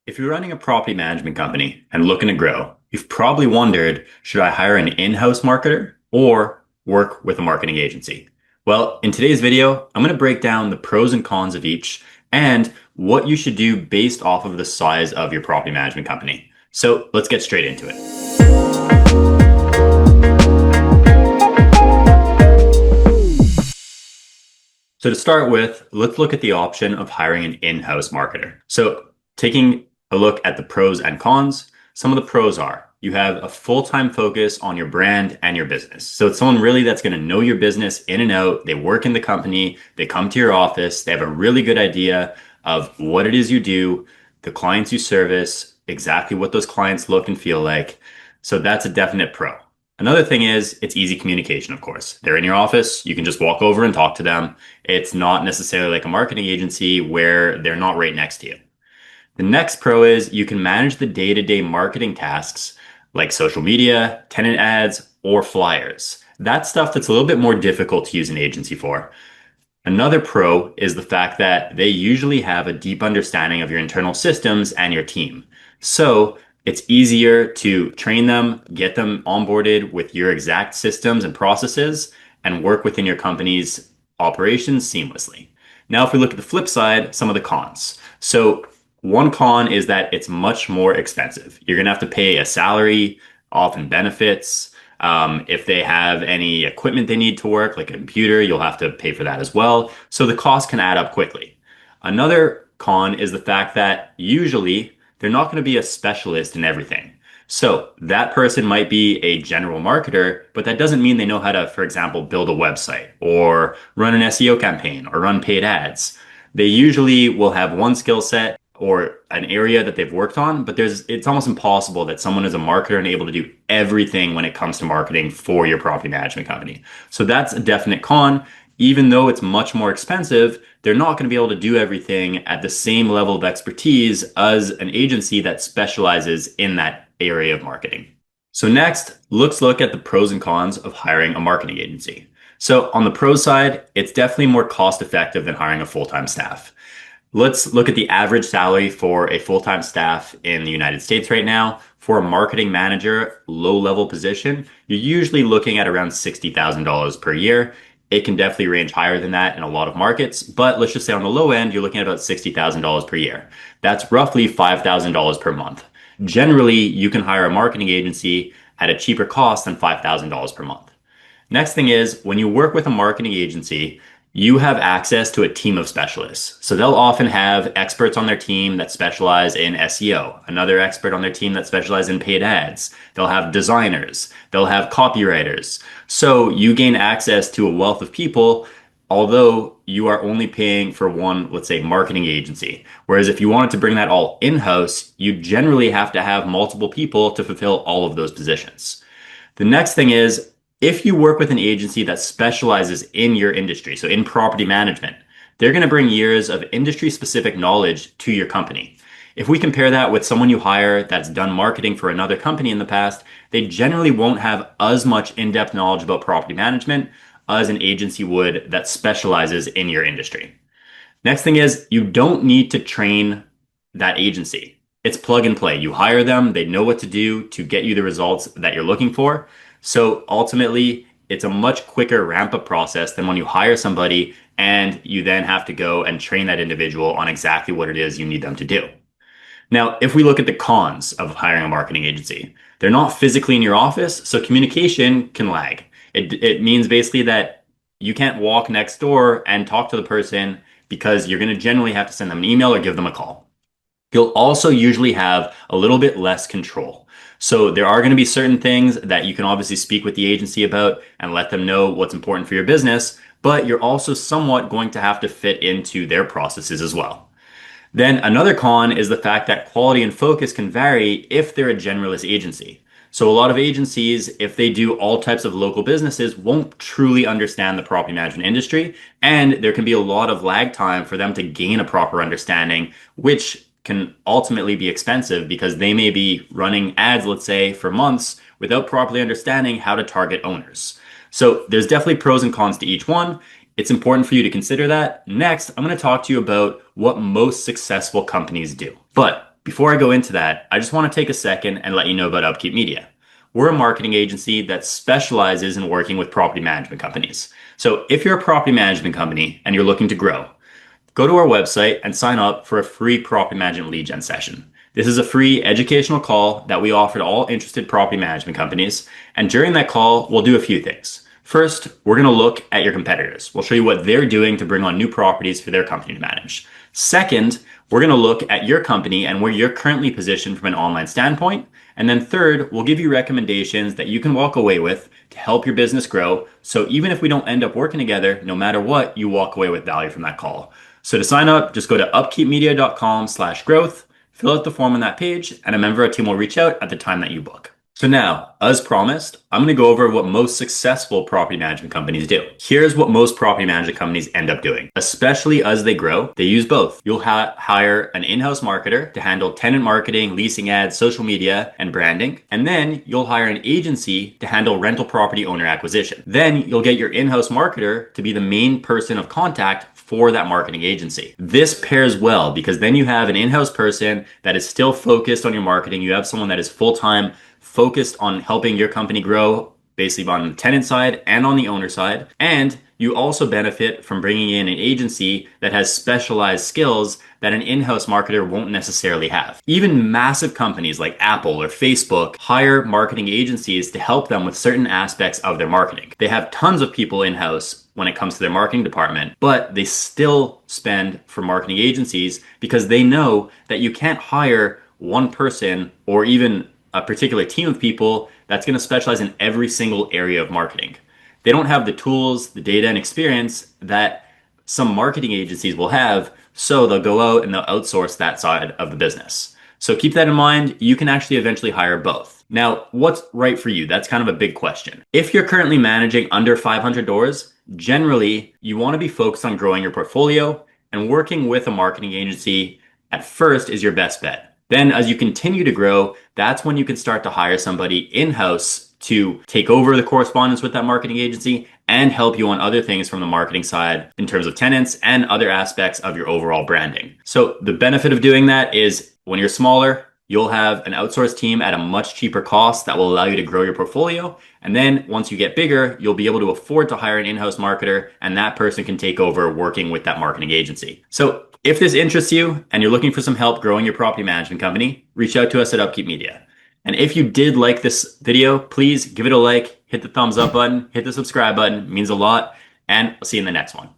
If you're running a property management company and looking to grow, you've probably wondered, should I hire an in-house marketer or work with a marketing agency? Well, in today's video, I'm going to break down the pros and cons of each and what you should do based off of the size of your property management company. So let's get straight into it. So to start with, let's look at the option of hiring an in-house marketer. So taking a look at the pros and cons, some of the pros are you have a full-time focus on your brand and your business. So it's someone really that's going to know your business in and out. They work in the company, they come to your office, they have a really good idea of what it is you do, the clients you service, exactly what those clients look and feel like. So that's a definite pro. Another thing is it's easy communication, of course. They're in your office, you can just walk over and talk to them. It's not necessarily like a marketing agency where they're not right next to you. The next pro is you can manage the day-to-day marketing tasks like social media, tenant ads, or flyers. That's stuff that's a little bit more difficult to use an agency for. Another pro is the fact that they usually have a deep understanding of your internal systems and your team. So it's easier to train them, get them onboarded with your exact systems and processes, and work within your company's operations seamlessly. Now, if we look at the flip side, some of the cons. So one con is that it's much more expensive. You're going to have to pay a salary, often benefits. If they have any equipment they need to work, like a computer, you'll have to pay for that as well. So the cost can add up quickly. Another con is the fact that usually they're not going to be a specialist in everything. So that person might be a general marketer, but that doesn't mean they know how to, for example, build a website or run an SEO campaign or run paid ads. They usually will have one skill set or an area that they've worked on, but it's almost impossible that someone is a marketer and able to do everything when it comes to marketing for your property management company. So that's a definite con. Even though it's much more expensive, they're not going to be able to do everything at the same level of expertise as an agency that specializes in that area of marketing. So next, let's look at the pros and cons of hiring a marketing agency. So on the pro side, it's definitely more cost effective than hiring a full-time staff. Let's look at the average salary for a full-time staff in the United States right now. For a marketing manager, low-level position, you're usually looking at around $60,000 per year. It can definitely range higher than that in a lot of markets, but let's just say on the low end, you're looking at about $60,000 per year. That's roughly $5,000 per month. Generally, you can hire a marketing agency at a cheaper cost than $5,000 per month. Next thing is, when you work with a marketing agency, you have access to a team of specialists. So they'll often have experts on their team that specialize in SEO, another expert on their team that specializes in paid ads. They'll have designers, they'll have copywriters. So you gain access to a wealth of people, although you are only paying for one, let's say, marketing agency. Whereas if you wanted to bring that all in-house, you generally have to have multiple people to fulfill all of those positions. The next thing is, if you work with an agency that specializes in your industry, so in property management, they're going to bring years of industry-specific knowledge to your company. If we compare that with someone you hire that's done marketing for another company in the past, they generally won't have as much in-depth knowledge about property management as an agency would that specializes in your industry. Next thing is, you don't need to train that agency. It's plug and play. You hire them, they know what to do to get you the results that you're looking for. So ultimately, it's a much quicker ramp-up process than when you hire somebody and you then have to go and train that individual on exactly what it is you need them to do. Now, if we look at the cons of hiring a marketing agency, they're not physically in your office, so communication can lag. It means basically that you can't walk next door and talk to the person because you're going to generally have to send them an email or give them a call. You'll also usually have a little bit less control. So there are going to be certain things that you can obviously speak with the agency about and let them know what's important for your business, but you're also somewhat going to have to fit into their processes as well. Then another con is the fact that quality and focus can vary if they're a generalist agency. So a lot of agencies, if they do all types of local businesses, won't truly understand the property management industry, and there can be a lot of lag time for them to gain a proper understanding, which can ultimately be expensive because they may be running ads, let's say, for months without properly understanding how to target owners. So there's definitely pros and cons to each one. It's important for you to consider that. Next, I'm going to talk to you about what most successful companies do. But Before I go into that, I just want to take a second and let you know about Upkeep Media. We're a marketing agency that specializes in working with property management companies. So if you're a property management company and you're looking to grow, go to our website and sign up for a free property management lead gen session. This is a free educational call that we offer to all interested property management companies. And during that call, we'll do a few things. First, we're going to look at your competitors. We'll show you what they're doing to bring on new properties for their company to manage. Second, we're going to look at your company and where you're currently positioned from an online standpoint. And then third, we'll give you recommendations that you can walk away with to help your business grow. So even if we don't end up working together, no matter what, you walk away with value from that call. So to sign up, just go to upkeepmedia.com/growth, fill out the form on that page, and a member of our team will reach out at the time that you book. So now, as promised, I'm going to go over what most successful property management companies do. Here's what most property management companies end up doing. Especially as they grow, they use both. You'll hire an in-house marketer to handle tenant marketing, leasing ads, social media, and branding. And then you'll hire an agency to handle rental property owner acquisition. Then you'll get your in-house marketer to be the main person of contact for that marketing agency. This pairs well because then you have an in-house person that is still focused on your marketing. You have someone that is full-time focused on helping your company grow, basically on the tenant side and on the owner side. And you also benefit from bringing in an agency that has specialized skills that an in-house marketer won't necessarily have. Even massive companies like Apple or Facebook hire marketing agencies to help them with certain aspects of their marketing. They have tons of people in-house when it comes to their marketing department, but they still spend for marketing agencies because they know that you can't hire one person or even a particular team of people that's going to specialize in every single area of marketing. They don't have the tools, the data, and experience that some marketing agencies will have, so they'll go out and they'll outsource that side of the business. So keep that in mind. You can actually eventually hire both. Now, what's right for you? That's kind of a big question. If you're currently managing under 500 doors, generally, you want to be focused on growing your portfolio, and working with a marketing agency at first is your best bet. Then as you continue to grow, that's when you can start to hire somebody in-house to take over the correspondence with that marketing agency and help you on other things from the marketing side in terms of tenants and other aspects of your overall branding. So the benefit of doing that is when you're smaller, you'll have an outsourced team at a much cheaper cost that will allow you to grow your portfolio. And then once you get bigger, you'll be able to afford to hire an in-house marketer, and that person can take over working with that marketing agency. So if this interests you and you're looking for some help growing your property management company, reach out to us at Upkeep Media. And if you did like this video, please give it a like, hit the thumbs up button, hit the subscribe button. It means a lot. And I'll see you in the next one.